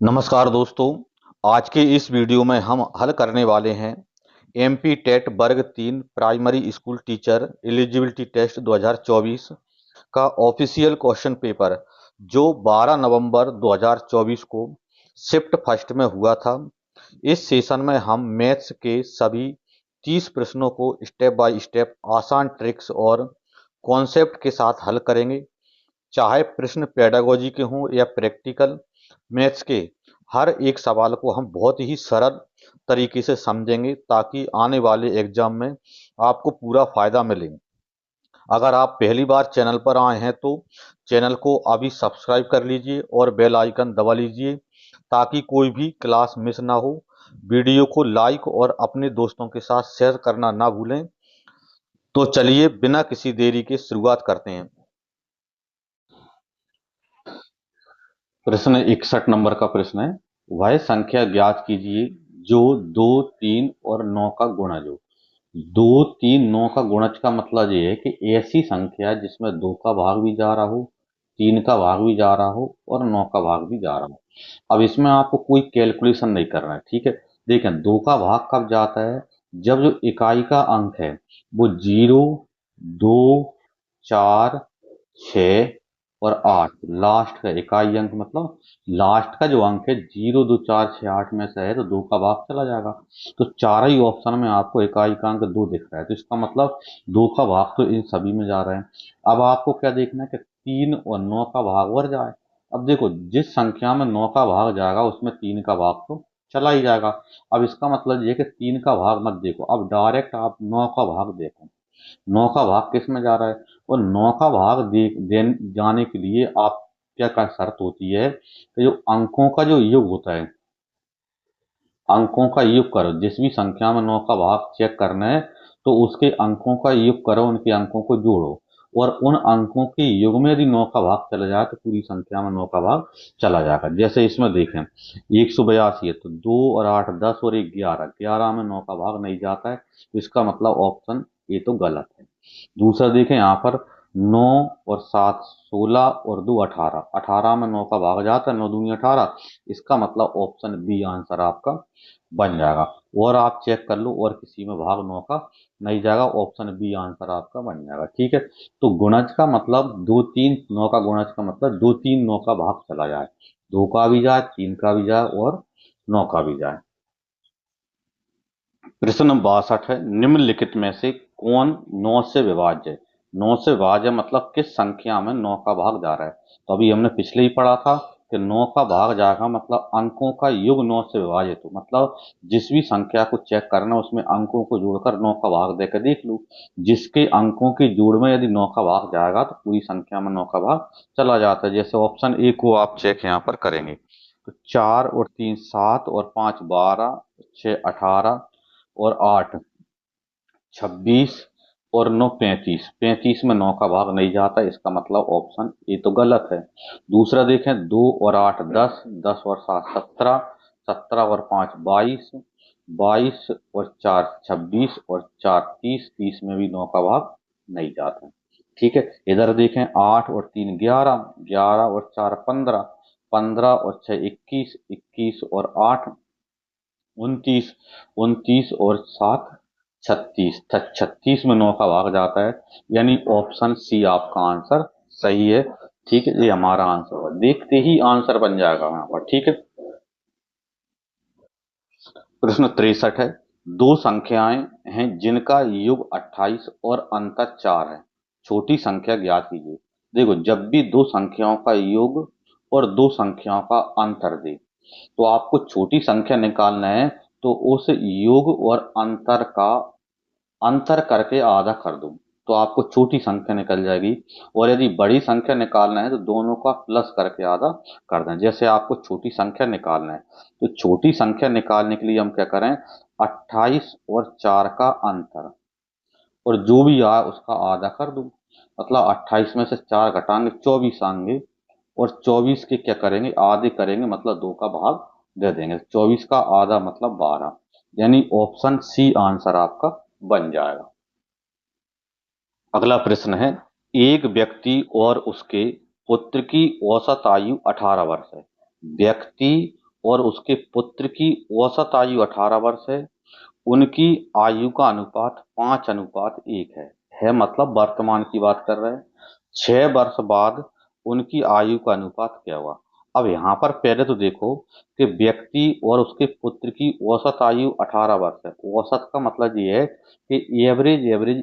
नमस्कार दोस्तों। आज के इस वीडियो में हम हल करने वाले हैं एमपी टेट वर्ग 3 primary school teacher eligibility test 2024 का ऑफिशियल क्वेश्चन पेपर जो 12 नवंबर 2024 को शिफ्ट फर्स्ट में हुआ था। इस सेशन में हम मैथ्स के सभी 30 प्रश्नों को स्टेप बाय स्टेप आसान ट्रिक्स और कॉन्सेप्ट के साथ हल करेंगे। चाहे प्रश्न पेडागोजी के हों या प्रैक्टिकल, मैथ्स के हर एक सवाल को हम बहुत ही सरल तरीके से समझेंगे ताकि आने वाले एग्जाम में आपको पूरा फायदा मिले। अगर आप पहली बार चैनल पर आए हैं तो चैनल को अभी सब्सक्राइब कर लीजिए और बेल आइकन दबा लीजिए ताकि कोई भी क्लास मिस ना हो। वीडियो को लाइक और अपने दोस्तों के साथ शेयर करना ना भूलें। तो चलिए बिना किसी देरी के शुरुआत करते हैं। प्रश्न 61 नंबर का प्रश्न है, वह संख्या ज्ञात कीजिए जो 2, 3 और 9 का गुणज हो। 2, 3, 9 का गुणज का मतलब ये है कि ऐसी संख्या जिसमें 2 का भाग भी जा रहा हो, 3 का भाग भी जा रहा हो और 9 का भाग भी जा रहा हो। अब इसमें आपको कोई कैलकुलेशन नहीं करना है, ठीक है। देखें 2 का भाग कब जाता है, जब जो इकाई का अंक है वो 0, 2, 4, 6 और 8 लास्ट का इकाई अंक, मतलब लास्ट का जो अंक है 0, 2, 4, 6, 8 में से है तो 2 का भाग चला जाएगा। तो चारों ही ऑप्शन में आपको इकाई का अंक 2 दिख रहा है, तो इसका मतलब 2 का भाग तो इन सभी में जा रहा है। अब आपको क्या देखना है कि 3 और 9 का भाग वर जाए। अब देखो जिस संख्या में 9 का भाग जाएगा उसमें 3 का भाग तो चला ही जाएगा। अब इसका मतलब ये कि 3 का भाग मत देखो, अब डायरेक्ट आप 9 का भाग देखो। 9 का भाग किस में जा रहा है, और 9 का भाग जाने के लिए आप क्या का शर्त होती है कि जो अंकों का जो योग होता है, अंकों का योग करो। जिस भी संख्या में 9 का भाग चेक करना है तो उसके अंकों का योग करो, उनके अंकों को जोड़ो और उन अंकों के योग में यदि 9 का भाग चला जाए तो पूरी संख्या में 9 का भाग चला जाएगा। जैसे इसमें देखें 182 है तो 2 और 8 10 और 1 11, 11 में 9 का भाग नहीं जाता है, तो इसका मतलब ऑप्शन ए तो गलत है। दूसरा देखें यहाँ पर 9 और 7 16 और 2 18, 18 में 9 का भाग जाता है, 9 दूनी 18, इसका मतलब ऑप्शन बी आंसर आपका बन जाएगा। और आप चेक कर लो और किसी में भाग 9 का नहीं जाएगा, ऑप्शन बी आंसर आपका बन जाएगा, ठीक है। तो गुणज का मतलब 2, 3, 9 का गुणज का मतलब 2, 3, 9 का भाग चला जाए, 2 का भी जाए, 3 का भी जाए और 9 का भी जाए। प्रश्न नंबर 62 है, निम्नलिखित में से कौन 9 से विभाज्य है। 9 से विभाज्य मतलब किस संख्या में 9 का भाग जा रहा है। तो अभी हमने पिछले ही पढ़ा था कि 9 का भाग जाएगा मतलब अंकों का योग 9 से विभाजित, हो मतलब जिस भी संख्या को चेक करना उसमें अंकों को जोड़कर 9 का भाग देकर देख लो। जिसके अंकों के जोड़ में यदि 9 का भाग जाएगा तो पूरी संख्या में 9 का भाग चला जाता है। जैसे ऑप्शन ए को आप चेक यहाँ पर करेंगे तो 4 और 3 7 और 5 12, 6 18 और 8 26 और 9 35, 35 में 9 का भाग नहीं जाता, इसका मतलब ऑप्शन ए तो गलत है। दूसरा देखें 2 और 8 10, 10 और 7 17, 17 और 5 22, 22 और 4 26 और 4 30, 30 में भी 9 का भाग नहीं जाता, ठीक है। इधर देखें 8 और 3 11, 11 और 4 15, 15 और 6 21, 21 और 8 29, 29 और 7 36, 36 में 9 का भाग जाता है, यानी ऑप्शन सी आपका आंसर सही है, ठीक है। ये हमारा आंसर होगा, देखते ही आंसर बन जाएगा यहाँ पर, ठीक है। प्रश्न 63 है, दो संख्याएं हैं जिनका योग 28 और अंतर 4 है, छोटी संख्या ज्ञात कीजिए। देखो जब भी दो संख्याओं का योग और दो संख्याओं का अंतर दे तो आपको छोटी संख्या निकालना है, तो उस योग और अंतर का अंतर करके आधा कर दो तो आपको छोटी संख्या निकल जाएगी। और यदि बड़ी संख्या निकालना है तो दोनों का प्लस करके आधा कर दें। जैसे आपको छोटी संख्या निकालना है तो छोटी संख्या निकालने के लिए हम क्या करें, 28 और 4 का अंतर और जो भी आए उसका आधा कर दो, मतलब 28 में से 4 घटाएंगे 24 आएंगे और 24 के क्या करेंगे, आधे करेंगे, मतलब 2 का भाग दे देंगे, 24 का आधा मतलब 12, यानी ऑप्शन सी आंसर आपका बन जाएगा। अगला प्रश्न है, एक व्यक्ति और उसके पुत्र की औसत आयु 18 वर्ष है। व्यक्ति और उसके पुत्र की औसत आयु 18 वर्ष है, उनकी आयु का अनुपात 5:1 है मतलब वर्तमान की बात कर रहे हैं। 6 वर्ष बाद उनकी आयु का अनुपात क्या हुआ। अब यहाँ पर पहले तो देखो कि व्यक्ति और उसके पुत्र की औसत आयु 18 वर्ष है। औसत का मतलब ये है कि एवरेज एवरेज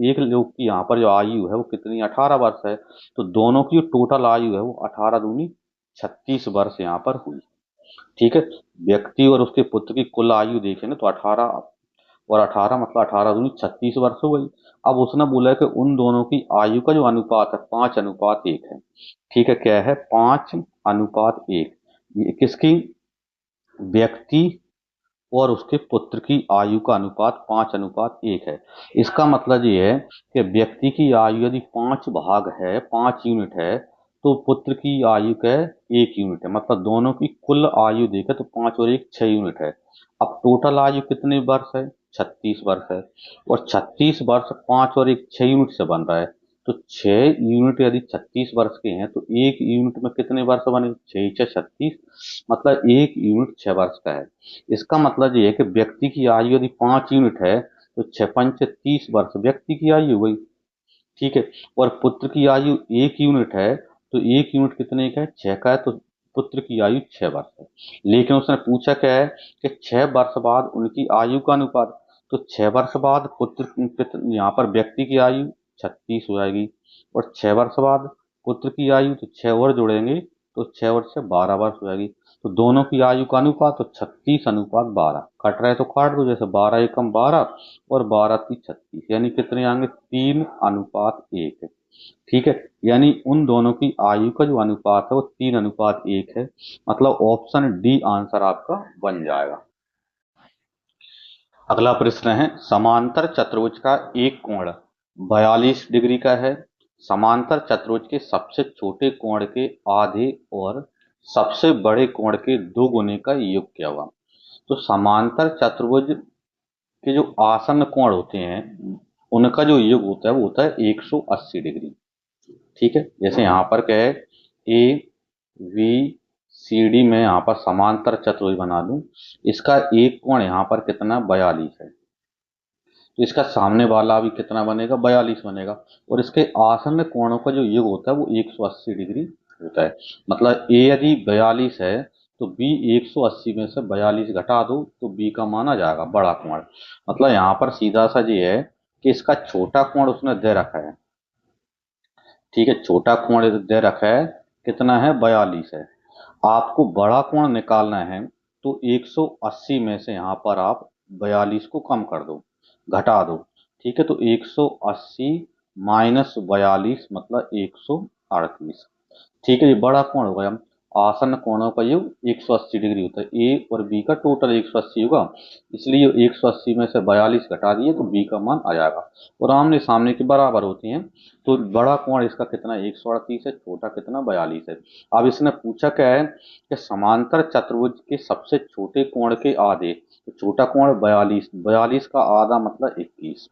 एक लोग की यहाँ पर जो आयु है वो कितनी 18 वर्ष है। तो दोनों की जो टोटल आयु है वो 18 दूनी 36 वर्ष यहाँ पर हुई। ठीक है, व्यक्ति और उसके पुत्र की कुल आयु देखें ना तो 18 और 18 मतलब 18 दूनी 36 वर्ष हो गई। अब उसने बोला है कि उन दोनों की आयु का जो अनुपात है 5:1 है। ठीक है, क्या है 5:1। ये किसकी, व्यक्ति और उसके पुत्र की आयु का अनुपात 5:1 है। इसका मतलब ये है कि व्यक्ति की आयु यदि 5 भाग है, 5 यूनिट है, तो पुत्र की आयु का 1 यूनिट है। मतलब दोनों की कुल आयु देखे तो 5 और 1 6 यूनिट है। अब टोटल आयु कितने वर्ष है, 36 वर्ष है। और 36 वर्ष 5 और 1 6 यूनिट से बन रहा है। तो 6 यूनिट यदि 36 वर्ष के हैं तो 1 यूनिट में कितने वर्ष बने, 6 6 36, मतलब 1 यूनिट 6 वर्ष का है। इसका मतलब ये है कि व्यक्ति की आयु यदि 5 यूनिट है तो 6 5 30 वर्ष व्यक्ति की आयु हुई। ठीक है, और पुत्र की आयु 1 यूनिट है तो 1 यूनिट कितने का है, 6 का है। तो पुत्र की आयु 6 वर्ष है। लेकिन उसने पूछा क्या है कि 6 वर्ष बाद उनकी आयु का अनुपात। तो 6 वर्ष बाद यहाँ पर व्यक्ति की आयु 36 हो जाएगी। और 6 वर्ष बाद पुत्र की आयु, तो 6 और जोड़ेंगे तो 6 वर्ष से 12 वर्ष हो जाएगी। तो दोनों की आयु का अनुपात तो 36:12। कट रहे तो काट दो, जैसे 12 एकम 12 और 12 3 36, यानी कितने आएंगे 3:1 है। ठीक है, यानी उन दोनों की आयु का जो अनुपात है वो 3:1 है। मतलब ऑप्शन डी आंसर आपका बन जाएगा। अगला प्रश्न है, समांतर चतुर्भुज का एक कोण 42 डिग्री का है। समांतर चतुर्भुज के सबसे छोटे कोण के आधे और सबसे बड़े कोण के 2 गुने का योग क्या हुआ। तो समांतर चतुर्भुज के जो आसन्न कोण होते हैं उनका जो योग होता है वो होता है 180 डिग्री। ठीक है, जैसे यहाँ पर क्या है, ए बी सी डी में यहाँ पर समांतर चतुर्भुज बना दूं। इसका एक कोण यहाँ पर कितना 42 है, तो इसका सामने वाला भी कितना बनेगा 42 बनेगा। और इसके आसन्न कोणों का जो योग होता है वो 180 डिग्री होता है। मतलब ए यदि 42 है तो बी 180 में से 42 घटा दो तो बी का माना जाएगा बड़ा कोण। मतलब यहाँ पर सीधा सा ये है कि इसका छोटा कोण उसने दे रखा है। ठीक है, छोटा कोण दे रखा है कितना है 42 है। आपको बड़ा कोण निकालना है तो 180 में से यहाँ पर आप 42 को कम कर दो, घटा दो। ठीक है, तो 180 माइनस 42 मतलब 138। ठीक है, ये बड़ा कोण हो गया। आसन्न कोणों का योग 180 डिग्री होता है। ए और बी का टोटल 180 होगा, इसलिए 180 में से 42 घटा दिए तो बी का मान आ जाएगा। और आमने सामने के बराबर होती हैं। तो बड़ा कोण इसका कितना 138 है, छोटा कितना 42 है। अब इसने पूछा क्या है कि समांतर चतुर्भुज के सबसे छोटे कोण के आधे। तो छोटा कोण 42, 42 का आधा मतलब 21।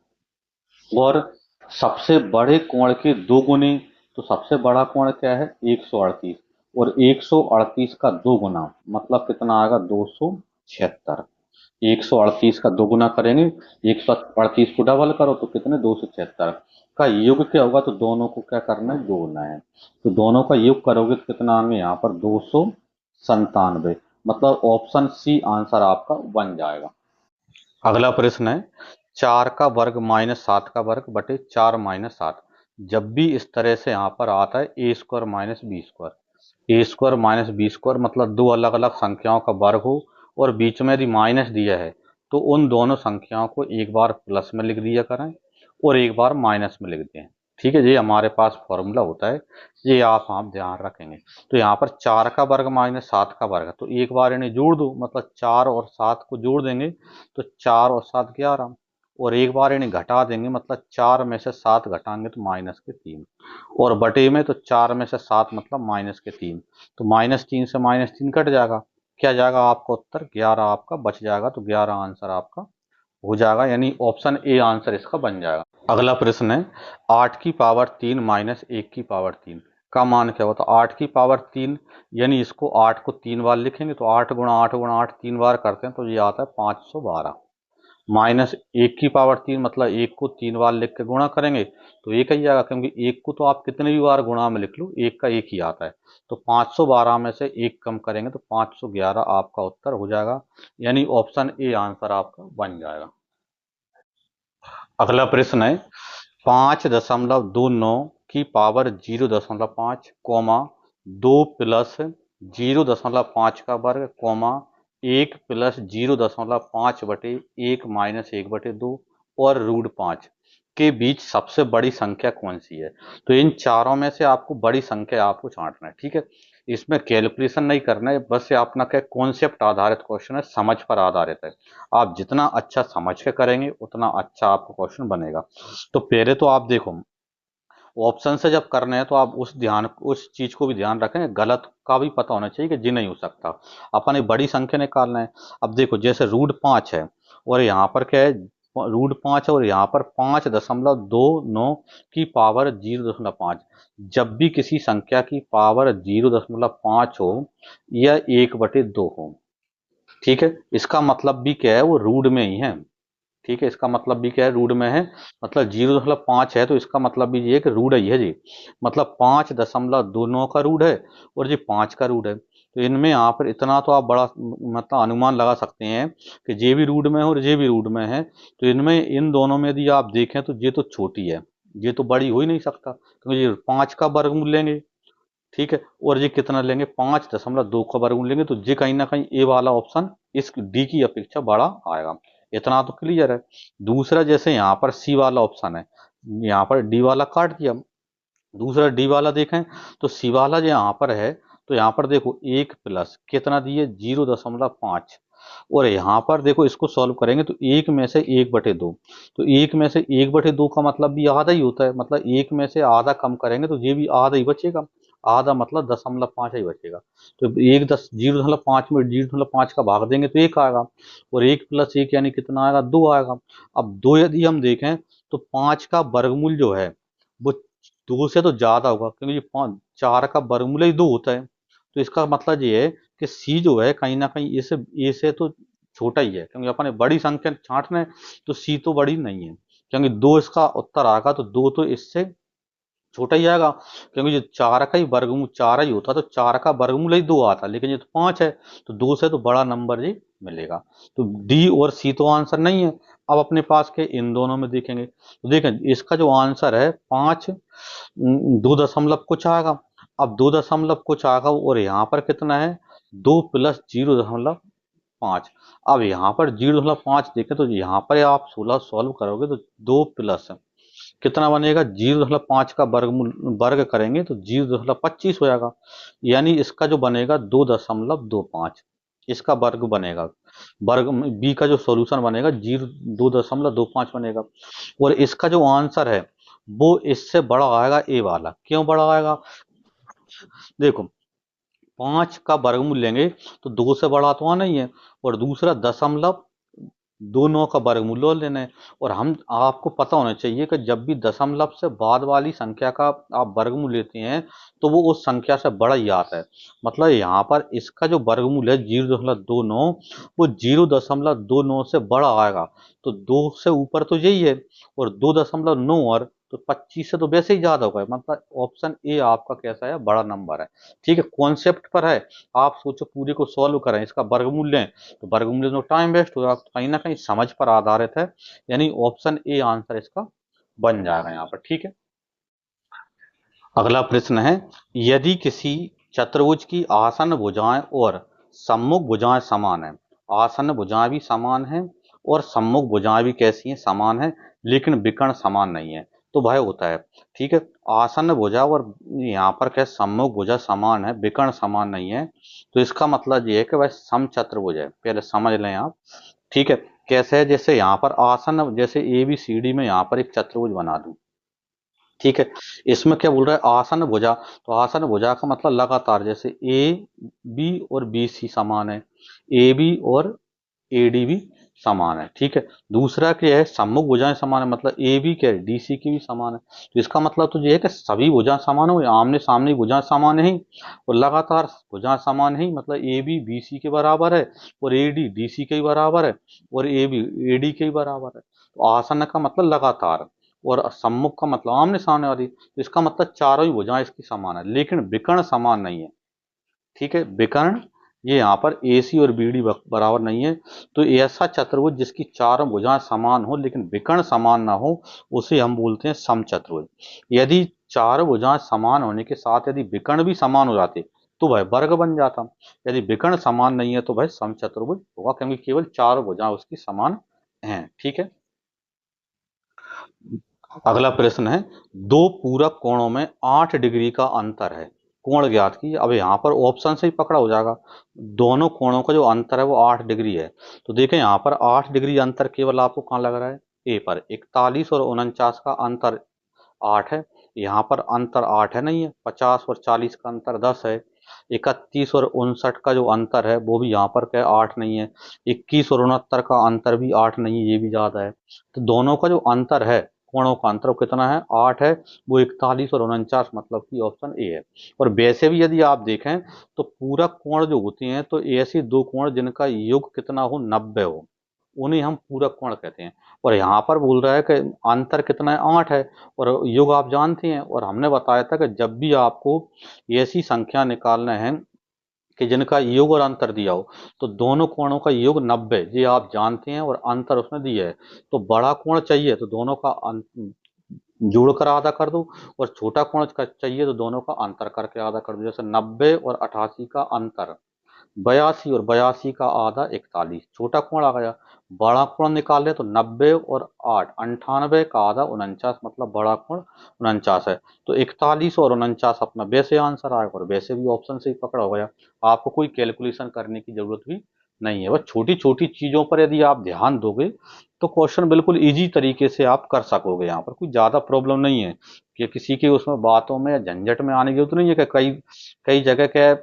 और सबसे बड़े कोण के 2 गुने। तो सबसे बड़ा कोण क्या है 138, और 138 का 2 गुना मतलब कितना आएगा 276। 138 का 2 गुना करेंगे, 138 को डबल करो तो कितने 276 का योग क्या होगा। तो दोनों को क्या करना है, जोड़ना है। तो दोनों का योग करोगे तो कितना आएंगे यहाँ पर 297। मतलब ऑप्शन सी आंसर आपका बन जाएगा। अगला प्रश्न है, 4 का वर्ग -7 का वर्ग बटे 4 - 7। जब भी इस तरह से यहाँ पर आता है a² - b², मतलब दो अलग अलग संख्याओं का वर्ग हो और बीच में यदि माइनस दिया है तो उन दोनों संख्याओं को एक बार प्लस में लिख दिया करें और एक बार माइनस में लिख दें। ठीक है, ये हमारे पास फॉर्मूला होता है, ये आप ध्यान रखेंगे। तो यहाँ पर 4 का वर्ग - 7 का वर्ग है, तो एक बार इन्हें जोड़ दो, मतलब 4 और 7 को जोड़ देंगे तो 4 और 7 11। और एक बार इन्हें घटा देंगे, मतलब 4 में से 7 घटाएंगे तो -3। और बटे में तो 4 में से 7 मतलब -3। तो -3 से -3 कट जाएगा, क्या जाएगा आपका उत्तर 11 आपका बच जाएगा। तो 11 आंसर आपका हो जाएगा, यानी ऑप्शन ए आंसर इसका बन जाएगा। अगला प्रश्न है, 8 की पावर 3 - 1 की पावर 3 का मान क्या होता है 8 की पावर 3, यानी इसको 8 को 3 बार लिखेंगे तो 8 गुणा 8 गुणा 8 3 बार करते हैं तो ये आता है 512। माइनस 1 की पावर 3 मतलब 1 को 3 बार लिख के गुणा करेंगे तो एक ही आएगा, क्योंकि 1 को तो आप कितने भी बार गुणा में लिख लो 1 का 1 ही आता है। तो 512 में से 1 कम करेंगे तो 511 आपका उत्तर हो जाएगा, यानी ऑप्शन ए आंसर आपका बन जाएगा। अगला प्रश्न है 5.29 की पावर 0.5 कॉमा 2 प्लस 0.5 का वर्ग कॉमा 1 प्लस 0.5 बटे 1 माइनस 1 बटे 2 और √5 के बीच सबसे बड़ी संख्या कौन सी है। तो इन चारों में से आपको बड़ी संख्या आपको छांटना है, ठीक है। इसमें कैलकुलेशन नहीं करना है, बस ये अपना क्या कॉन्सेप्ट आधारित क्वेश्चन है, समझ पर आधारित है। आप जितना अच्छा समझ के करेंगे उतना अच्छा आपका क्वेश्चन बनेगा। तो पहले तो आप देखो ऑप्शन से जब करने हैं तो आप उस चीज को भी ध्यान रखें, गलत का भी पता होना चाहिए कि जी नहीं हो सकता। अपन एक बड़ी संख्या निकालना है। अब देखो जैसे √5 है और यहाँ पर क्या है √5 है और यहाँ पर 5.29 की पावर 0.5। जब भी किसी संख्या की पावर 0.5 हो या 1/2 हो, ठीक है, इसका मतलब भी क्या है वो रूट में ही है। ठीक है, इसका मतलब भी क्या है रूट में है। मतलब 0.5 है तो इसका मतलब भी ये है कि रूट ही है जी। मतलब 5.29 का रूट है और जी 5 का रूट है। तो इनमें यहाँ पर इतना तो आप बड़ा मतलब अनुमान लगा सकते हैं कि ये भी रूट में है और ये भी रूट में है। तो इनमें इन दोनों में यदि आप देखें तो ये तो छोटी है, ये तो बड़ी हो ही नहीं सकता, क्योंकि ये 5 का वर्गमूल लेंगे, ठीक है, और ये कितना लेंगे 5.2 का वर्गमूल लेंगे, तो ये कहीं ना कहीं ए वाला ऑप्शन इस डी की अपेक्षा बड़ा आएगा। इतना तो क्लियर है। दूसरा जैसे यहाँ पर सी वाला ऑप्शन है, यहाँ पर डी वाला काट दिया। दूसरा डी वाला देखें तो सी वाला जो यहाँ पर है, तो यहाँ पर देखो एक प्लस कितना दिए 0.5, और यहाँ पर देखो इसको सॉल्व करेंगे तो एक में से 1/2। तो एक में से 1/2 का मतलब भी आधा ही होता है, मतलब एक में से आधा कम करेंगे तो ये भी आधा ही बचेगा। आधा मतलब 0.5 ही बचेगा। तो एक 0.5 में 0.5 का भाग देंगे तो एक आएगा, और एक प्लस एक यानी कितना आएगा 2 आएगा। अब 2 यदि हम देखें तो 5 का वर्गमूल जो है वो 2 से तो ज्यादा होगा, क्योंकि ये 4 का वर्गमूल ही 2 होता है। तो इसका मतलब ये है कि सी जो है कहीं ना कहीं इसे ए से तो छोटा ही है, क्योंकि अपन बड़ी संख्या छांटना है तो सी तो बड़ी नहीं है, क्योंकि 2 इसका उत्तर आएगा तो 2 तो इससे छोटा ही आएगा, क्योंकि जो 4 का ही वर्गमूल 4 ही होता तो 4 का वर्गमूल ही 2 आता, लेकिन ये तो 5 है तो 2 से तो बड़ा नंबर जी मिलेगा। तो डी और सी तो आंसर नहीं है। अब अपने पास के इन दोनों में देखेंगे तो देखें इसका जो आंसर है 5 2 दशमलव कुछ आएगा। अब 2 दशमलव कुछ आएगा और यहाँ पर कितना है 2 प्लस 0.5। अब यहाँ पर 0.5 देखें तो यहाँ पर आप 16 सॉल्व करोगे तो 2 प्लस कितना बनेगा 0.5 का वर्गमूल वर्ग करेंगे तो 0.25 हो जाएगा, यानी इसका जो बनेगा 2.25 इसका वर्ग बनेगा। वर्ग बी का जो सॉल्यूशन बनेगा 2.25 बनेगा। और इसका जो आंसर है वो इससे बड़ा आएगा ए वाला। क्यों बड़ा आएगा, देखो 5 का वर्गमूल लेंगे तो 2 से बड़ा तो आना ही है, और दूसरा 0.29 का वर्गमूल ले लेना है। और हम आपको पता होना चाहिए कि जब भी दशमलव से बाद वाली संख्या का आप वर्गमूल लेते हैं तो वो उस संख्या से बड़ा ही आता है। मतलब यहाँ पर इसका जो वर्गमूल है 0.29 वो 0.29 से बड़ा आएगा। तो 2 से ऊपर तो यही है, और 2.9 और तो 25 से तो वैसे ही ज्यादा होगा। मतलब ऑप्शन ए आपका कैसा है बड़ा नंबर है। ठीक है, कॉन्सेप्ट पर है। आप सोचो पूरे को सॉल्व करें इसका वर्गमूल लें तो वर्गमूल में टाइम वेस्ट होगा, तो कहीं ना कहीं समझ पर आधारित है, यानी ऑप्शन ए आंसर इसका बन जाएगा यहाँ पर। ठीक है, अगला प्रश्न है यदि किसी चतुर्भुज की आसन भुजाएं और सम्मुख भुजाएं समान है, आसन भुजाएं भी समान है और सम्मुख भुजाएं भी कैसी हैं समान है, लेकिन विकर्ण समान नहीं है, तो वह होता है। ठीक है, आसन भुजा और यहाँ पर क्या सम्मुख भुजा समान है विकर्ण समान नहीं है, तो इसका मतलब ये है कि वह समचतुर्भुज है। पहले समझ लें आप। ठीक है, कैसे है, जैसे यहाँ पर आसन जैसे ए बी सी डी में यहाँ पर एक चतुर्भुज बना दूं। ठीक है, इसमें क्या बोल रहा है आसन भुजा, तो आसन भुजा का मतलब लगातार, जैसे ए बी और बी सी समान है, ए बी और ए डी भी समान है। ठीक है, दूसरा क्या है, सम्मुख भुजाएं समान है, मतलब ए बी क्या है, डी सी की भी समान है। तो इसका मतलब तो ये है कि सभी भुजाएं समान हो, आमने सामने भुजाएं समान है, और लगातार भुजाएं समान है, मतलब ए बी बी सी के बराबर है, और ए डी डी सी के बराबर है, और ए बी ए डी के बराबर है। तो आसन्न का मतलब लगातार, और सम्मुख का मतलब आमने सामने वाली। तो इसका मतलब चारों ही भुजाएं इसकी समान है, लेकिन विकर्ण समान नहीं है। ठीक है, विकर्ण ये यहाँ पर ए सी और बी डी बराबर नहीं है। तो ऐसा चतुर्भुज जिसकी चारों भुजाएं समान हो लेकिन विकर्ण समान ना हो, उसे हम बोलते हैं समचतुर्भुज। यदि चार भुजाएं समान होने के साथ यदि विकर्ण भी समान हो जाते तो भाई वर्ग बन जाता। यदि विकर्ण समान नहीं है तो भाई समचतुर्भुज होगा, क्योंकि केवल चार भुजाएं उसकी समान हैं। ठीक है, अगला प्रश्न है, दो पूरक कोणों में 8 डिग्री का अंतर है, कोण ज्ञात कीजिए। अब यहाँ पर ऑप्शन से ही पकड़ा हो जाएगा, दोनों कोणों का जो अंतर है वो 8 डिग्री है। तो देखें यहाँ पर 8 डिग्री अंतर केवल आपको कहाँ लग रहा है, ए पर। 41 और 49 का अंतर 8 है, यहाँ पर अंतर 8 है नहीं है। 50 और 40 का अंतर 10 है। 31 और 59 का जो अंतर है वो भी यहाँ पर क्या 8 नहीं है। 21 और 69 का अंतर भी 8 नहीं है, ये भी ज्यादा है। तो दोनों का जो अंतर है, कोणों का अंतर कितना है, 8 है। वो 41 और 49, मतलब कि ऑप्शन ए है। और वैसे भी यदि आप देखें तो पूरक कोण जो होते हैं, तो ऐसे दो कोण जिनका योग कितना हो, 90 हो, उन्हें हम पूरक कोण कहते हैं। और यहाँ पर बोल रहा है कि अंतर कितना है, 8 है, और योग आप जानते हैं, और हमने बताया था कि जब भी आपको ऐसी संख्या निकालना है कि जिनका योग और अंतर दिया हो, तो दोनों कोणों का योग 90, ये आप जानते हैं, और अंतर उसमें दिया है। तो बड़ा कोण चाहिए तो दोनों का जोड़कर आधा कर दो, और छोटा कोण चाहिए तो दोनों का अंतर करके आधा कर दो। जैसे 90 और 88 का अंतर 82, और 82 का आधा 41, छोटा कोण आ गया। बड़ा कोण निकाले तो 90 और 8 98 का आधा 49, मतलब बड़ा कोण 49 है। तो 41 और 49 अपना वैसे आंसर आएगा, और वैसे भी ऑप्शन से ही पकड़ा हो गया। आपको कोई कैलकुलेशन करने की जरूरत भी नहीं है। बस छोटी छोटी चीजों पर यदि आप ध्यान दोगे तो क्वेश्चन बिल्कुल इजी तरीके से आप कर सकोगे। यहाँ पर कोई ज्यादा प्रॉब्लम नहीं है कि किसी के उसमें बातों में या झंझट में आने की जरूरत नहीं है कि कई कई जगह के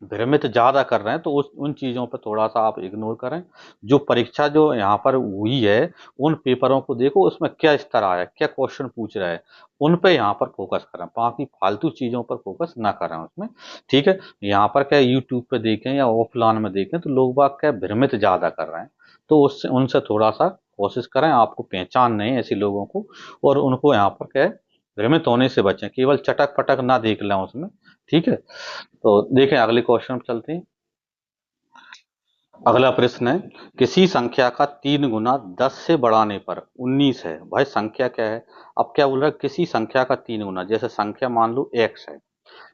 भ्रमित ज्यादा कर रहे हैं, तो उस उन चीजों पर थोड़ा सा आप इग्नोर करें। जो परीक्षा जो यहाँ पर हुई है, उन पेपरों को देखो, उसमें क्या स्तर आया है, क्या क्वेश्चन पूछ रहा है, उन पे यहाँ पर फोकस करें, बाकी फालतू चीजों पर फोकस ना करें उसमें। ठीक है, यहाँ पर क्या यूट्यूब पे देखें या ऑफलाइन में देखें तो लोग बाग क्या भ्रमित ज्यादा कर रहे हैं, तो उससे उनसे थोड़ा सा कोशिश करें, आपको पहचानना है ऐसे लोगों को, और उनको यहाँ पर क्या है, भ्रमित होने से बचें, केवल चटक पटक ना देख लें उसमें। ठीक है, तो देखें अगले क्वेश्चन पर चलते हैं। अगला प्रश्न है, किसी संख्या का 3 गुना 10 से बढ़ाने पर 19 है। भाई संख्या क्या है, अब क्या बोल रहा है, किसी संख्या का 3 गुना, जैसे संख्या मान लो x है,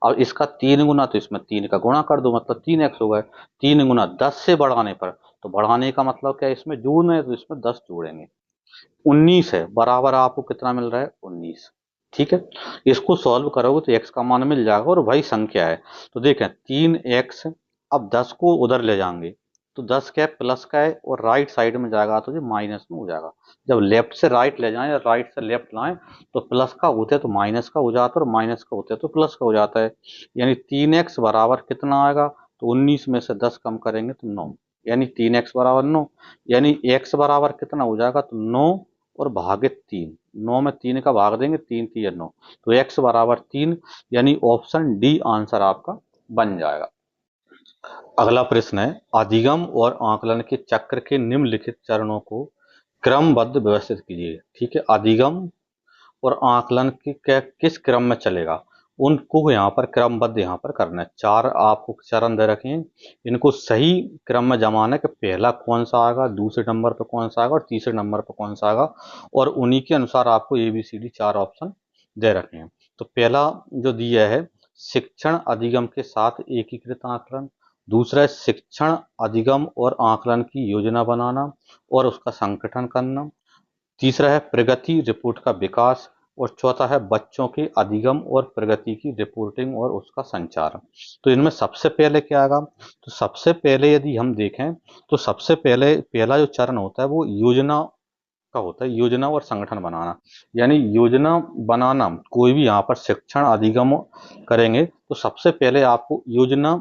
और इसका 3 गुना, तो इसमें 3 का गुणा कर दो, मतलब 3x हो गए। 3 गुना 10 से बढ़ाने पर, तो बढ़ाने का मतलब क्या है, इसमें जोड़ना है तो इसमें 10 जोड़ेंगे। 19 है बराबर आपको कितना मिल रहा है, 19। ठीक है, इसको सॉल्व करोगे तो x का मान मिल जाएगा, और भाई संख्या है तो देखें 3x, अब 10 को उधर ले जाएंगे तो 10 क्या है, प्लस का है, और राइट साइड में जाएगा तो ये माइनस में हो जाएगा। जब लेफ्ट से राइट ले जाएं या राइट से लेफ्ट लाएं तो प्लस का होते तो माइनस का हो जाता है, और माइनस का होते तो प्लस का हो जाता है। यानी 3x बराबर कितना आएगा, तो 19 में से 10 कम करेंगे तो 9, यानी 3x बराबर 9। यानी x बराबर कितना हो जाएगा, तो 9 और भागित 3, 9 में 3 का भाग देंगे, 3 3 9, तो x बराबर 3, यानी ऑप्शन डी आंसर आपका बन जाएगा। अगला प्रश्न है, अधिगम और आकलन के चक्र के निम्नलिखित चरणों को क्रमबद्ध व्यवस्थित कीजिए। ठीक है, अधिगम और आकलन के किस क्रम में चलेगा, उनको यहाँ पर क्रमबद्ध यहाँ पर करना है। 4 आपको चरण दे रखे हैं, इनको सही क्रम में जमाना है कि पहला कौन सा आएगा, दूसरे नंबर पर कौन सा आएगा, और तीसरे नंबर पर कौन सा आएगा, और उन्हीं के अनुसार आपको ABCD 4 ऑप्शन दे रखे हैं। तो पहला जो दिया है, शिक्षण अधिगम के साथ एकीकृत आकलन। दूसरा है शिक्षण अधिगम और आकलन की योजना बनाना और उसका संगठन करना। तीसरा है प्रगति रिपोर्ट का विकास, और चौथा है बच्चों के अधिगम और प्रगति की रिपोर्टिंग और उसका संचार। तो इनमें सबसे पहले क्या आएगा, तो सबसे पहले यदि हम देखें तो सबसे पहले पहला जो चरण होता है वो योजना का होता है, योजना और संगठन बनाना। यानी योजना बनाना, कोई भी यहाँ पर शिक्षण अधिगम करेंगे तो सबसे पहले आपको योजना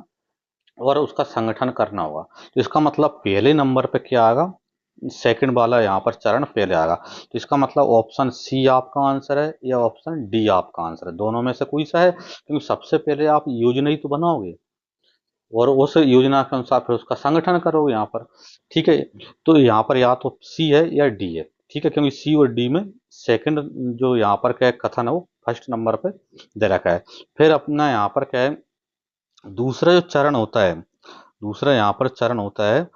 और उसका संगठन करना होगा। तो इसका मतलब पहले नंबर पे क्या आएगा, सेकंड वाला यहाँ पर चरण पहले आएगा। तो इसका मतलब ऑप्शन सी आपका आंसर है या ऑप्शन डी आपका आंसर है, दोनों में से कोई सा है, क्योंकि सबसे पहले आप योजना ही तो बनाओगे और उस योजना के अनुसार फिर उसका संगठन करोगे यहाँ पर। ठीक है, तो यहाँ पर या तो सी है या डी है। ठीक है, क्योंकि सी और डी में सेकंड जो यहाँ पर क्या है कथन है वो फर्स्ट नंबर पे दे रखा है। फिर अपना यहाँ पर क्या है दूसरा जो चरण होता है, दूसरा यहाँ पर चरण होता है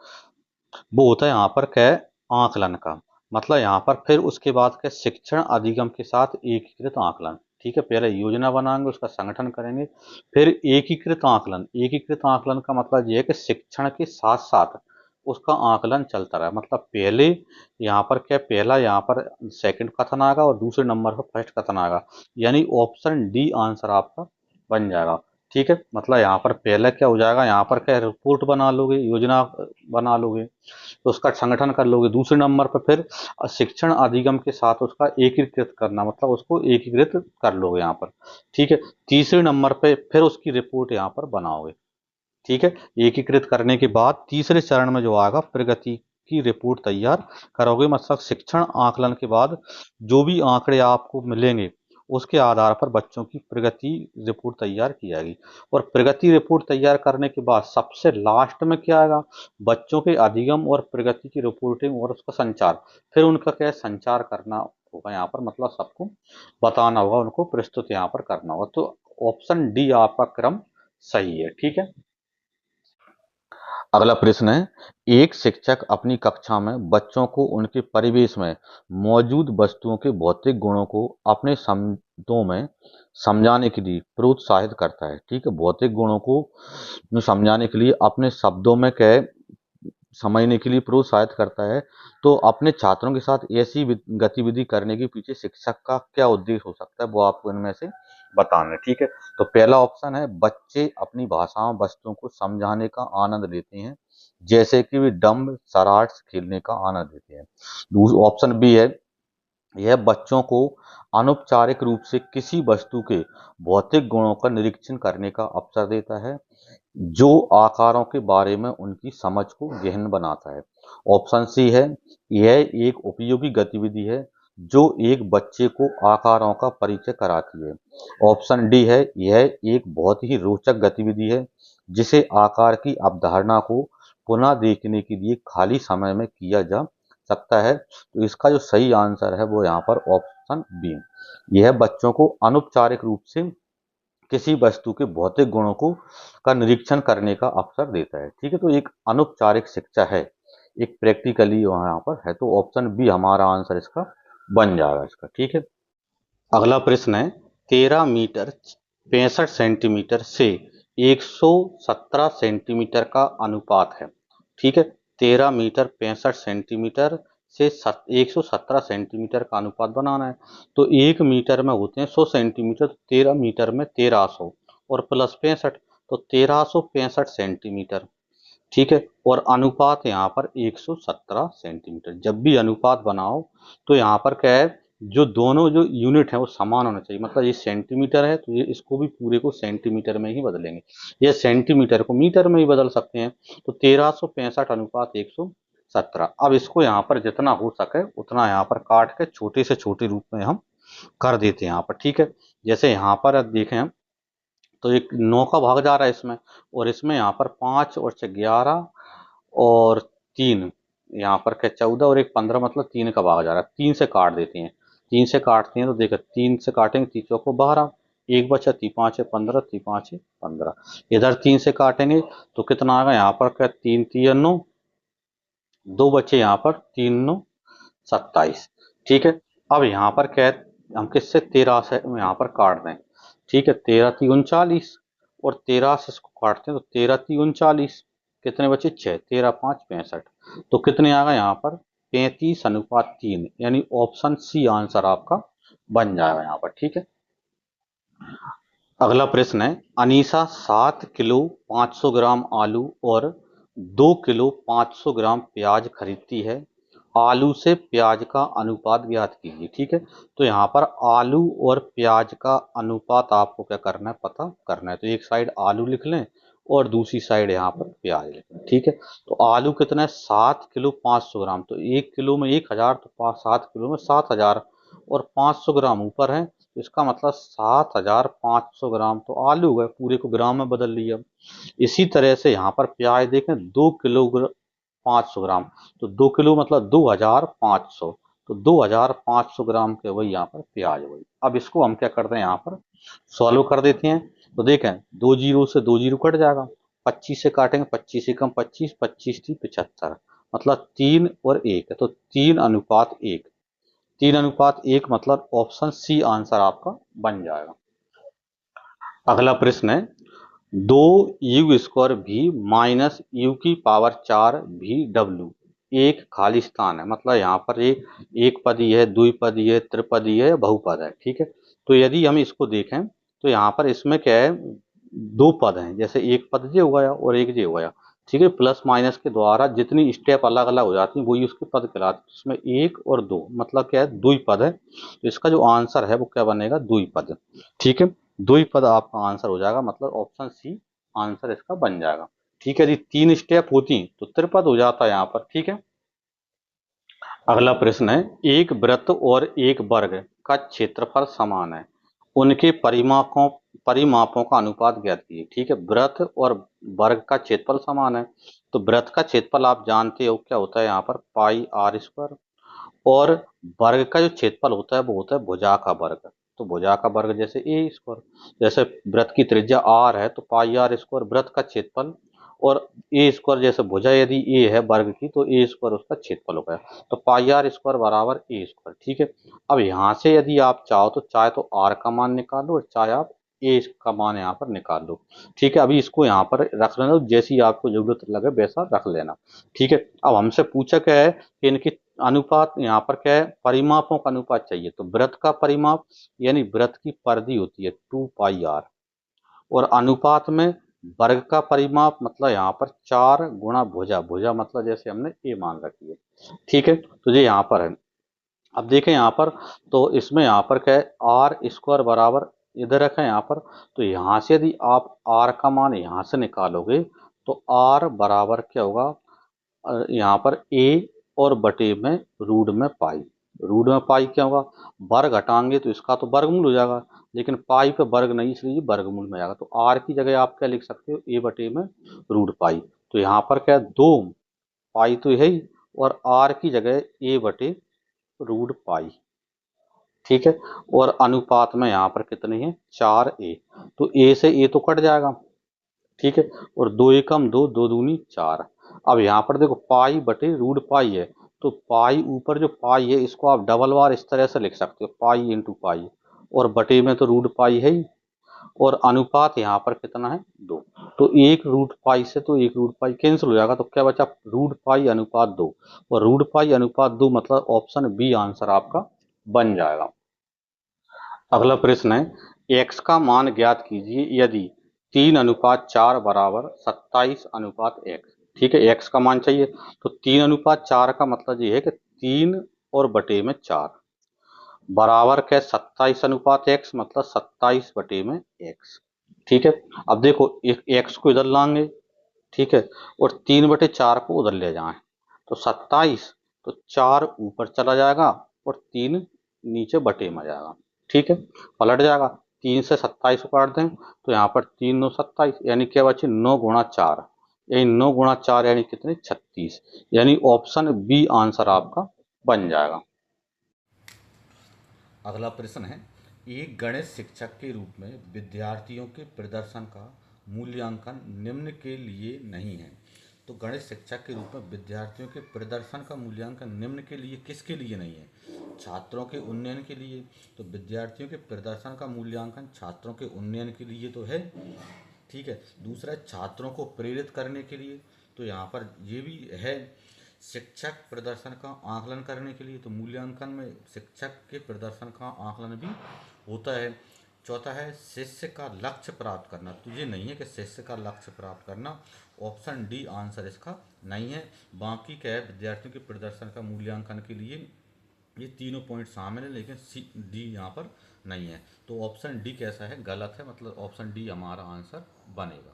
वो होता है यहाँ पर क्या है आकलन का। मतलब यहाँ पर फिर उसके बाद क्या शिक्षण अधिगम के साथ एकीकृत आकलन। ठीक है, पहले योजना बनाएंगे, उसका संगठन करेंगे, फिर एकीकृत आकलन। एकीकृत आकलन का मतलब ये है कि शिक्षण के साथ साथ उसका आकलन चलता रहा। मतलब पहले यहाँ पर क्या पहला यहाँ पर सेकंड कथन आएगा और दूसरे नंबर पर फर्स्ट कथन आएगा, यानी ऑप्शन डी आंसर आपका बन जाएगा। ठीक है, मतलब यहाँ पर पहले क्या हो जाएगा, यहाँ पर क्या रिपोर्ट बना लोगे, योजना बना लोगे, तो उसका संगठन कर लोगे। दूसरे नंबर पर फिर शिक्षण अधिगम के साथ उसका एकीकृत करना, मतलब उसको एकीकृत कर लोगे यहाँ पर। ठीक है, तीसरे नंबर पे फिर उसकी रिपोर्ट यहाँ पर बनाओगे। ठीक है, एकीकृत करने के बाद तीसरे चरण में जो आएगा प्रगति की रिपोर्ट तैयार करोगे। मतलब शिक्षण आकलन के बाद जो भी आंकड़े आपको मिलेंगे उसके आधार पर बच्चों की प्रगति रिपोर्ट तैयार की जाएगी। और प्रगति रिपोर्ट तैयार करने के बाद सबसे लास्ट में क्या आएगा, बच्चों के अधिगम और प्रगति की रिपोर्टिंग और उसका संचार। फिर उनका क्या संचार करना होगा यहाँ पर, मतलब सबको बताना होगा, उनको प्रस्तुत यहाँ पर करना होगा। तो ऑप्शन डी आपका क्रम सही है। ठीक है, अगला प्रश्न है, एक शिक्षक अपनी कक्षा में बच्चों को उनके परिवेश में मौजूद वस्तुओं के भौतिक गुणों को अपने शब्दों में समझाने के लिए प्रोत्साहित करता है। ठीक है, भौतिक गुणों को समझाने के लिए अपने शब्दों में क्या समझने के लिए प्रोत्साहित करता है। तो अपने छात्रों के साथ ऐसी गतिविधि करने के पीछे शिक्षक का क्या उद्देश्य हो सकता है वो आपको इनमें से बताना है। ठीक है, तो पहला ऑप्शन है बच्चे अपनी भाषा में वस्तुओं को समझाने का आनंद लेते हैं, जैसे कि वे डम्ब सराट्स खेलने का आनंद लेते हैं। ऑप्शन बी है यह बच्चों को अनौपचारिक रूप से किसी वस्तु के भौतिक गुणों का निरीक्षण करने का अवसर देता है, जो आकारों के बारे में उनकी समझ को गहन बनाता है। ऑप्शन सी है यह एक उपयोगी गतिविधि है जो एक बच्चे को आकारों का परिचय कराती है। ऑप्शन डी है यह एक बहुत ही रोचक गतिविधि है जिसे आकार की अवधारणा को पुनः देखने के लिए खाली समय में किया जा सकता है। तो इसका जो सही आंसर है वो यहाँ पर ऑप्शन बी, यह बच्चों को अनौपचारिक रूप से किसी वस्तु के भौतिक गुणों को का निरीक्षण करने का अवसर देता है। ठीक है, तो एक अनौपचारिक शिक्षा है, एक प्रैक्टिकली यहाँ पर है। तो ऑप्शन बी हमारा आंसर इसका बन जाएगा इसका। ठीक है, अगला प्रश्न है 13 मीटर 65 सेंटीमीटर से 117 सेंटीमीटर का अनुपात है। ठीक है, 13 मीटर 65 सेंटीमीटर से 117 सेंटीमीटर का अनुपात बनाना है। तो 1 मीटर में होते हैं 100 सेंटीमीटर, 13 मीटर में 1300 और प्लस 65 तो 1365 सेंटीमीटर। ठीक है, और अनुपात यहाँ पर 117 सेंटीमीटर। जब भी अनुपात बनाओ तो यहाँ पर क्या है, जो दोनों जो यूनिट है वो समान होना चाहिए। मतलब ये सेंटीमीटर है तो ये इसको भी पूरे को सेंटीमीटर में ही बदलेंगे, ये सेंटीमीटर को मीटर में ही बदल सकते हैं। तो 1365 अनुपात 117। अब इसको यहाँ पर जितना हो सके उतना यहाँ पर काट के छोटे से छोटे रूप में हम कर देते हैं यहाँ पर। ठीक है, जैसे यहाँ पर अब देखें हम तो एक 9 का भाग जा रहा है इसमें, और इसमें यहाँ पर 5 और 6 11 और 3 यहाँ पर क्या 14 और एक 15, मतलब 3 का भाग जा रहा है। 3 से काट देते हैं, 3 से काटते हैं तो देखो 3 से काटेंगे 3 चौको 12, एक बचा 3 5 15, 3 5 15। इधर 3 से काटेंगे तो कितना आएगा, यहाँ पर क्या 3 3 9, दो बचे यहाँ पर 3 9 27। ठीक है, अब यहाँ पर क्या है हम किससे 13 से यहाँ पर काट दें। ठीक है, 13 3 39 और 13 से इसको काटते हैं तो 13 3 39, कितने बचे 6, 13 5 65। तो कितने आ गए यहाँ पर 35:3, यानी ऑप्शन सी आंसर आपका बन जाएगा यहाँ पर। ठीक है, अगला प्रश्न है अनीसा 7 किलो 500 ग्राम आलू और 2 किलो 500 ग्राम प्याज खरीदती है, आलू से प्याज का अनुपात ज्ञात कीजिए। ठीक है, तो यहाँ पर आलू और प्याज का अनुपात आपको क्या करना है, पता करना है। तो एक साइड आलू लिख लें और दूसरी साइड यहाँ पर प्याज लिखें। ठीक है, तो आलू कितना है 7 किलो 500 ग्राम, तो 1 किलो में 1000, तो 7 किलो में 7000 और 500 ग्राम ऊपर है, तो इसका मतलब 7500 ग्राम तो आलू है, पूरे को ग्राम में बदल लिया। इसी तरह से यहाँ पर प्याज देखें 2 किलो 500 ग्राम, तो 2 किलो मतलब 2500, तो 2500 ग्राम के वही यहाँ पर प्याज वही। अब इसको हम क्या करते हैं यहाँ पर सॉल्व कर देते हैं। तो देखें 2 जीरो से 2 जीरो कट जाएगा, 25 से काटेंगे, 25 से कम 25, 25 थी 75, मतलब 3 और 1 है, तो 3:1, 3:1 मतलब ऑप्शन सी आंसर आपका बन जाएगा। अगला प्रश्न है 2u² भी माइनस यू की पावर 4 भी डब्ल्यू एक खाली स्थान है, मतलब यहाँ पर एक पदी है, द्विपदी है, त्रिपदी है, बहुपद है। ठीक है, तो यदि हम इसको देखें तो यहाँ पर इसमें क्या है, दो पद हैं, जैसे एक पद जे हो गया और एक जे हो गया। ठीक है, प्लस माइनस के द्वारा जितनी स्टेप अलग अलग हो जाती है वही उसके पद कहलाते हैं। इसमें एक और दो मतलब क्या है, द्विपद है, तो इसका जो आंसर है वो क्या बनेगा, द्विपद। ठीक है, द्विपद आपका आंसर हो जाएगा, मतलब ऑप्शन सी आंसर इसका बन जाएगा। ठीक है, यदि 3 स्टेप होती तो त्रिपद हो जाता है यहाँ पर। ठीक है, अगला प्रश्न है एक वृत्त और एक वर्ग का क्षेत्रफल समान है, उनके परिमापों का अनुपात ज्ञात कीजिए। ठीक है, वृत्त और वर्ग का क्षेत्रफल समान है, तो वृत्त का क्षेत्रफल आप जानते हो क्या होता है यहाँ पर πr², और वर्ग का जो क्षेत्रफल होता है वो होता है भुजा का वर्ग, तो भुजा का वर्ग जैसे a², जैसे वृत्त की त्रिज्या r है तो πr² वृत्त का क्षेत्रफल, और a² जैसे भुजा यदि a है वर्ग की तो a² उसका क्षेत्रफल हो गया, तो πr² बराबर a²। ठीक है, अब यहाँ से यदि आप चाहो तो चाहे तो r का मान निकाल लो और चाहे आप a का मान यहाँ पर निकाल लो। ठीक है, अभी इसको यहाँ पर रख लेना, जैसी आपको जरूरत लगे वैसा रख लेना। ठीक है, अब हमसे पूछा क्या है कि इनकी अनुपात यहाँ पर क्या है, परिमापों का अनुपात चाहिए, तो वृत्त का परिमाप यानी वृत्त की परिधि होती है 2πr, और अनुपात में वर्ग का परिमाप मतलब यहाँ पर 4 गुणा भुजा, भुजा मतलब जैसे हमने ए मान रखी है। ठीक है, तो ये यहाँ पर है। अब देखें यहाँ पर, तो इसमें यहाँ पर क्या है r² बराबर इधर रखें यहाँ पर, तो यहाँ से यदि आप r का मान यहाँ से निकालोगे तो r बराबर क्या होगा, यहाँ पर a और बटे में रूट में पाई, रूट में पाई क्या होगा, वर्ग घटाएंगे तो इसका तो वर्गमूल हो जाएगा, लेकिन पाई पे वर्ग नहीं इसलिए वर्गमूल में आएगा, तो r की जगह आप क्या लिख सकते हो, a बटे में रूट पाई, तो यहाँ पर क्या है 2 पाई तो है ही, और r की जगह a बटे रूट पाई। ठीक है, और अनुपात में यहाँ पर कितनी है 4a, तो a से a तो कट जाएगा। ठीक है, और 2 एकम 2, 2 दूनी 4। अब यहाँ पर देखो पाई बटे रूट पाई है, तो पाई ऊपर जो पाई है इसको आप डबल बार इस तरह से लिख सकते हो, पाई इंटू पाई, और बटे में तो रूट पाई है ही, और अनुपात यहाँ पर कितना है 2, तो एक रूट पाई से तो एक रूट पाई कैंसिल हो जाएगा, तो क्या बचा रूट पाई अनुपात 2, और रूट पाई अनुपात 2 मतलब ऑप्शन बी आंसर आपका बन जाएगा। अगला प्रश्न है x का मान ज्ञात कीजिए यदि 3:4 बराबर 27:x। ठीक है, x का मान चाहिए, तो 3:4 का मतलब ये है कि 3 और बटे में 4 बराबर क्या 27:x, मतलब 27 बटे में x। ठीक है, अब देखो एक x को इधर लाएंगे, ठीक है, और 3/4 को उधर ले जाएं, तो 27, तो 4 ऊपर चला जाएगा और 3 नीचे बटे में जाएगा। ठीक है, पलट जाएगा, 3 से 27 को काट दें तो यहाँ पर 3 9 27, यानी क्या बचे 9 गुणा 4, यानी 9 गुणा 4 यानी कितने 36, यानी ऑप्शन बी आंसर आपका बन जाएगा। अगला प्रश्न है एक गणित शिक्षक के रूप में विद्यार्थियों के प्रदर्शन का मूल्यांकन निम्न के लिए नहीं है। तो गणित शिक्षक के रूप में विद्यार्थियों के प्रदर्शन का मूल्यांकन निम्न के लिए किसके लिए नहीं है, छात्रों के उन्नयन के लिए। तो विद्यार्थियों के प्रदर्शन का मूल्यांकन छात्रों के उन्नयन के लिए तो है, ठीक है। दूसरा है छात्रों को प्रेरित करने के लिए, तो यहाँ पर ये भी है। शिक्षक प्रदर्शन का आकलन करने के लिए, तो मूल्यांकन में शिक्षक के प्रदर्शन का आकलन भी होता है। चौथा है शिष्य का लक्ष्य प्राप्त करना, तो ये नहीं है कि शिष्य का लक्ष्य प्राप्त करना, ऑप्शन डी आंसर इसका नहीं है। बाकी क्या है विद्यार्थियों के प्रदर्शन का मूल्यांकन के लिए ये तीनों पॉइंट शामिल है, लेकिन सी डी यहाँ पर नहीं है, तो ऑप्शन डी कैसा है गलत है, मतलब ऑप्शन डी हमारा आंसर बनेगा।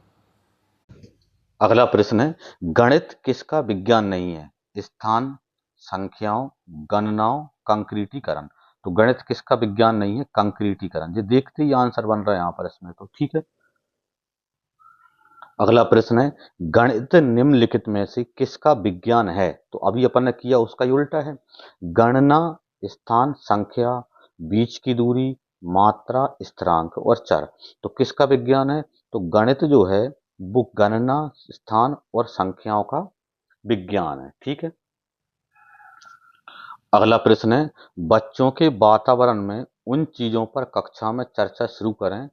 अगला प्रश्न है, गणित किसका विज्ञान नहीं है? स्थान, संख्याओं, गणनाओं, कंक्रीटीकरण। तो गणित किसका विज्ञान नहीं है? कंक्रीटीकरण। ये देखते ही आंसर बन रहा है यहाँ पर इसमें, तो ठीक है। अगला प्रश्न है, गणित निम्नलिखित में से किसका विज्ञान है? तो अभी अपन ने किया उसका ही उल्टा है। गणना, स्थान, संख्या, बीच की दूरी, मात्रा, स्थिरांक और चर। तो किसका विज्ञान है? तो गणित जो है वो गणना, स्थान और संख्याओं का विज्ञान है, ठीक है। अगला प्रश्न है, बच्चों के वातावरण में उन चीजों पर कक्षा में चर्चा शुरू करें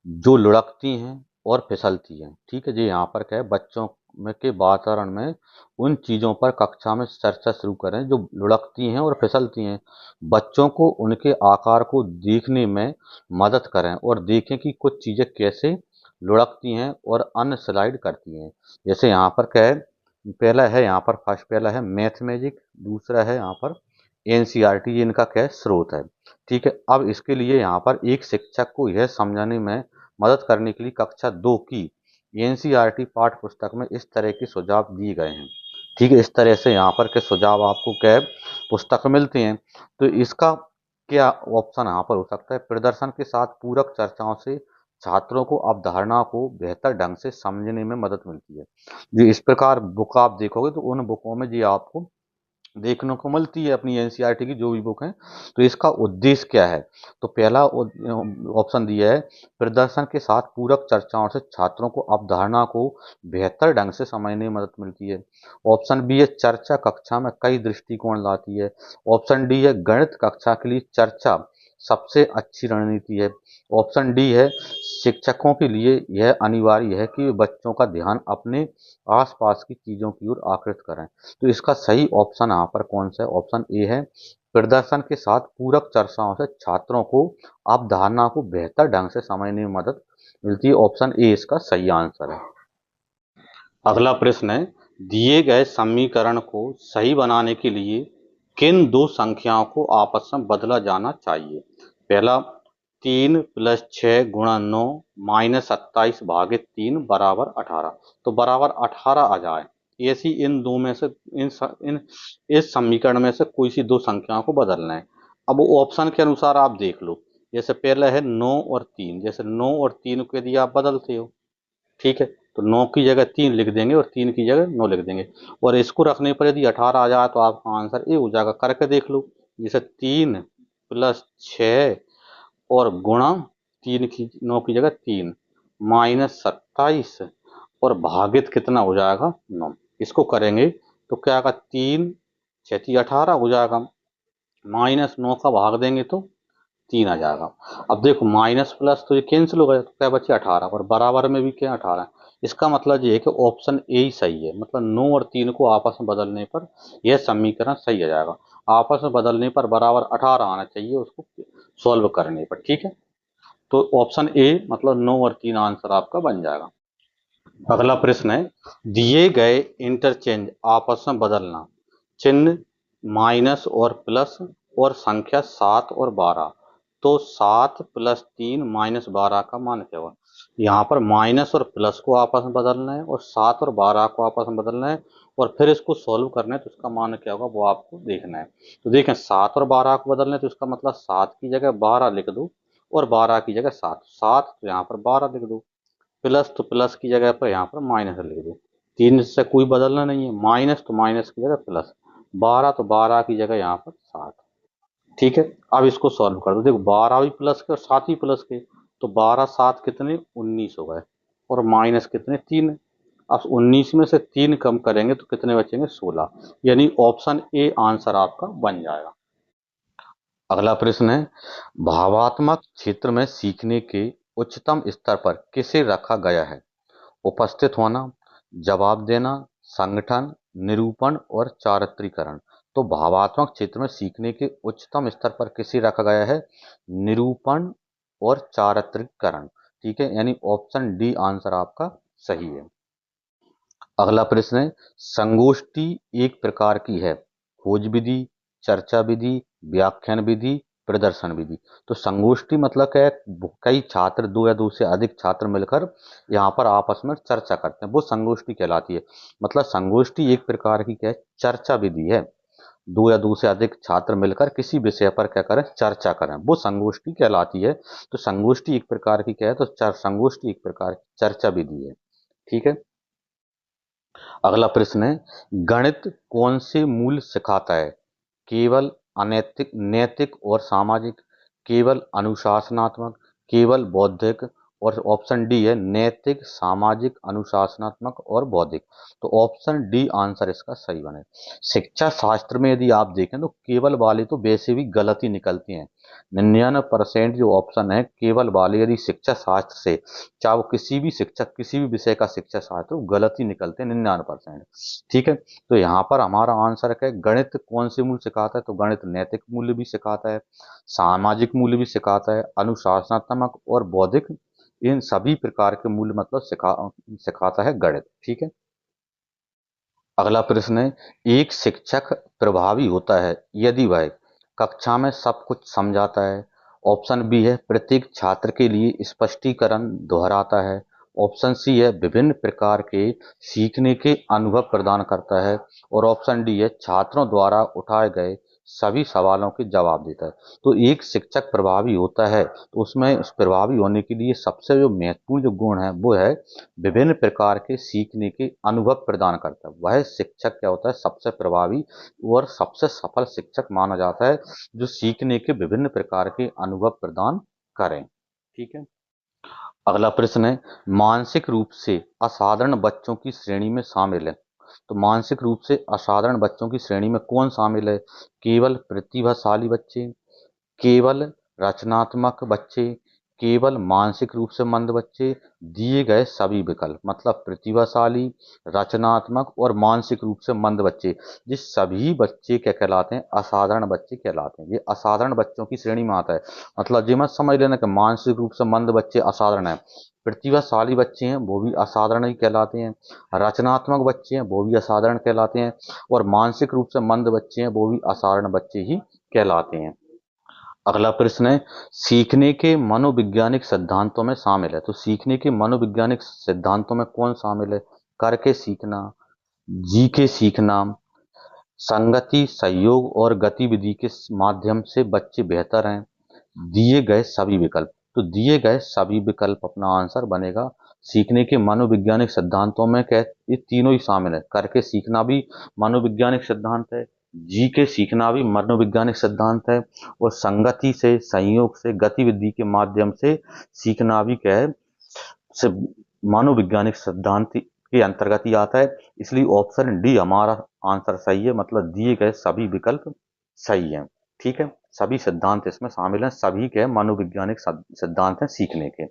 जो लुढ़कती हैं और फिसलती हैं, ठीक है। जी यहाँ पर क्या है, बच्चों में के वातावरण में उन चीजों पर कक्षा में चर्चा शुरू करें जो लुढ़कती हैं और फिसलती हैं। बच्चों को उनके आकार को देखने में मदद करें और देखें कि कुछ चीजें कैसे लुढ़कती हैं और अन्य स्लाइड करती हैं। जैसे यहाँ पर क्या है, पहला है यहाँ पर फर्स्ट, पहला है मैथ मैजिक, दूसरा है यहाँ पर एनसीईआरटी, ये इनका क्या है, स्रोत है, ठीक है। अब इसके लिए यहाँ पर एक शिक्षक को यह समझाने में मदद करने के लिए कक्षा 2 की एनसीईआरटी पाठ्य पुस्तक में इस तरह के सुझाव दिए गए हैं, ठीक है। इस तरह से यहाँ पर के सुझाव आपको क्या है, पुस्तक में मिलते हैं। तो इसका क्या ऑप्शन यहाँ पर हो सकता है? प्रदर्शन के साथ पूरक चर्चाओं से छात्रों को अवधारणा को बेहतर ढंग से समझने में मदद मिलती है। जी इस प्रकार बुक आप देखोगे तो उन बुकों में जी आपको देखने को मिलती है, अपनी एनसीईआरटी की जो भी बुक है। तो इसका उद्देश्य क्या है? तो पहला ऑप्शन दिया है, प्रदर्शन के साथ पूरक चर्चाओं से छात्रों को अवधारणा को बेहतर ढंग से समझने में मदद मिलती है। ऑप्शन बी है, चर्चा कक्षा में कई दृष्टिकोण लाती है। ऑप्शन डी है, गणित कक्षा के लिए चर्चा सबसे अच्छी रणनीति है। ऑप्शन डी है, शिक्षकों के लिए यह अनिवार्य है कि वे बच्चों का ध्यान अपने आसपास की चीजों की ओर आकृष्ट करें। तो इसका सही ऑप्शन यहाँ पर कौन सा है? ऑप्शन ए है, प्रदर्शन के साथ पूरक चर्चाओं से छात्रों को अवधारणा को बेहतर ढंग से समझने में मदद मिलती है। ऑप्शन ए इसका सही आंसर है। अगला प्रश्न है, दिए गए समीकरण को सही बनाने के लिए किन दो संख्याओं को आपस में बदला जाना चाहिए? पहला, 3 + 6 × 9 -27 भागित 3 बराबर 18। तो बराबर 18 आ जाए, ऐसी इन दो में से इन इस समीकरण में से कोई सी दो संख्याओं को बदलना है। अब ऑप्शन के अनुसार आप देख लो। जैसे पहला है 9 और 3, जैसे 9 और 3 को यदि आप बदलते हो, ठीक है, तो 9 की जगह 3 लिख देंगे और 3 की जगह 9 लिख देंगे। और इसको रखने पर यदि 18 आ जाए तो आपका आंसर ए हो जाएगा। करके देख लो। जैसे 3 + 6 और गुणा 3 की 9 की जगह 3 -27 और भागित कितना हो जाएगा 9। इसको करेंगे तो क्या आएगा, 3 × 6 = 18 हो जाएगा। -9 का भाग देंगे तो 3 आ जाएगा। अब देखो माइनस प्लस तो ये कैंसिल हो गया, तो क्या बचे 18, और बराबर में भी क्या 18। इसका मतलब ये है कि ऑप्शन ए ही सही है, मतलब 9 और 3 को आपस में बदलने पर यह समीकरण सही आ जाएगा। आपस में बदलने पर बराबर 18 आना चाहिए उसको सॉल्व करने पर, ठीक है। तो ऑप्शन ए मतलब 9 और 3 आंसर आपका बन जाएगा। अगला प्रश्न है, दिए गए इंटरचेंज आपस में बदलना, चिन्ह माइनस और प्लस और संख्या 7 और 12। तो 7 + 3 - 12 का मान क्या होगा? यहाँ पर माइनस और प्लस को आपस में बदलना है और 7 और 12 को आपस में बदलना है और फिर इसको सॉल्व करना है। तो इसका मान क्या होगा वो आपको देखना है। तो देखें, 7 और 12 को बदलना है तो इसका मतलब 7 की जगह 12 लिख दो और 12 की जगह 7। 7 तो यहाँ पर 12 लिख दो, प्लस तो प्लस की जगह पर यहाँ पर माइनस लिख दो। 3 से कोई बदलना नहीं है, माइनस तो माइनस की जगह प्लस, 12 तो 12 की जगह यहाँ पर 7, ठीक है। अब इसको सॉल्व कर दो। देखो 12 भी प्लस के और 7 भी प्लस के, तो 12 7 कितने 19 हो गए और माइनस कितने 3। अब 19 में से 3 कम करेंगे तो कितने बचेंगे 16, यानी ऑप्शन ए आंसर आपका बन जाएगा। अगला प्रश्न है, भावात्मक क्षेत्र में सीखने के उच्चतम स्तर पर किसे रखा गया है? उपस्थित होना, जवाब देना, संगठन, निरूपण और चारित्रीकरण। तो भावात्मक क्षेत्र में सीखने के उच्चतम स्तर पर किसे रखा गया है? निरूपण और चारित्रीकरण, ठीक है, यानी ऑप्शन डी आंसर आपका सही है। अगला प्रश्न है, संगोष्ठी एक प्रकार की है, खोज विधि, चर्चा विधि, व्याख्यान विधि, प्रदर्शन विधि। तो संगोष्ठी मतलब क्या है, कई छात्र, दो या दो से अधिक छात्र मिलकर यहाँ पर आपस में चर्चा करते हैं, वो संगोष्ठी कहलाती है। मतलब संगोष्ठी एक प्रकार की क्या है, चर्चा विधि है। दो या दो से अधिक छात्र मिलकर किसी विषय पर क्या करें, चर्चा करें, वो संगोष्ठी कहलाती है। तो संगोष्ठी एक प्रकार की क्या है, तो संगोष्ठी एक प्रकार की चर्चा विधि है। ठीक है। अगला प्रश्न है, गणित कौन से मूल्य सिखाता है? केवल अनैतिक, नैतिक और सामाजिक, केवल अनुशासनात्मक, केवल बौद्धिक, और ऑप्शन डी है नैतिक, सामाजिक, अनुशासनात्मक और बौद्धिक। तो ऑप्शन डी आंसर इसका सही बने। शिक्षा शास्त्र में यदि आप देखें तो केवल वाली तो वैसे भी गलत ही निकलती हैं। 99% जो ऑप्शन है केवल वाले यदि शिक्षा शास्त्र से, चाहे वो किसी भी शिक्षक, किसी भी विषय का शिक्षा शास्त्र, वो गलत ही निकलते हैं 99%। ठीक है। तो यहाँ पर हमारा आंसर है गणित कौन से मूल्य सिखाता है, तो गणित नैतिक मूल्य भी सिखाता है, सामाजिक मूल्य भी सिखाता है, अनुशासनात्मक और बौद्धिक, इन सभी प्रकार के मूल्य मतलब सिखाता है गणित। ठीक है। अगला प्रश्न है, एक शिक्षक प्रभावी होता है यदि वह कक्षा में सब कुछ समझाता है। ऑप्शन बी है प्रत्येक छात्र के लिए स्पष्टीकरण दोहराता है। ऑप्शन सी है विभिन्न प्रकार के सीखने के अनुभव प्रदान करता है। और ऑप्शन डी है छात्रों द्वारा उठाए गए सभी सवालों के जवाब देता है। तो एक शिक्षक प्रभावी होता है तो उसमें उस प्रभावी होने के लिए सबसे जो महत्वपूर्ण जो गुण है वो है विभिन्न प्रकार के सीखने के अनुभव प्रदान करता है। वह शिक्षक क्या होता है, सबसे प्रभावी और सबसे सफल शिक्षक माना जाता है जो सीखने के विभिन्न प्रकार के अनुभव प्रदान करें। ठीक है। अगला प्रश्न है, मानसिक रूप से असाधारण बच्चों की श्रेणी में शामिल है। तो मानसिक रूप से असाधारण बच्चों की श्रेणी में कौन शामिल है? केवल प्रतिभाशाली बच्चे, केवल रचनात्मक बच्चे, केवल मानसिक रूप से मंद बच्चे, दिए गए सभी विकल्प। मतलब प्रतिभाशाली, रचनात्मक और मानसिक रूप से मंद बच्चे, ये सभी बच्चे क्या कहलाते हैं, असाधारण बच्चे कहलाते हैं। ये असाधारण बच्चों की श्रेणी में आता है। मतलब ये मत समझ लेना कि मानसिक रूप से मंद बच्चे असाधारण हैं। प्रतिभाशाली बच्चे हैं वो भी असाधारण ही कहलाते हैं, रचनात्मक बच्चे हैं वो भी असाधारण कहलाते हैं, और मानसिक रूप से मंद बच्चे हैं वो भी असाधारण बच्चे ही कहलाते हैं। अगला प्रश्न है, सीखने के मनोवैज्ञानिक सिद्धांतों में शामिल है। तो सीखने के मनोवैज्ञानिक सिद्धांतों में कौन शामिल है? करके सीखना, जी के सीखना, संगति, सहयोग और गतिविधि के माध्यम से बच्चे बेहतर हैं, दिए गए सभी विकल्प। तो दिए गए सभी विकल्प अपना आंसर बनेगा। सीखने के मनोवैज्ञानिक सिद्धांतों में क्या ये तीनों ही शामिल है। करके सीखना भी मनोवैज्ञानिक सिद्धांत है, जी के सीखना भी मनोवैज्ञानिक सिद्धांत है, और संगति से, संयोग से, गतिविधि के माध्यम से सीखना भी क्या है, से मनोवैज्ञानिक सिद्धांत के अंतर्गत ही आता है। इसलिए ऑप्शन डी हमारा आंसर सही है। मतलब दिए गए सभी विकल्प सही हैं। ठीक है। सभी सिद्धांत इसमें शामिल हैं, सभी के मनोवैज्ञानिक सिद्धांत हैं सीखने के।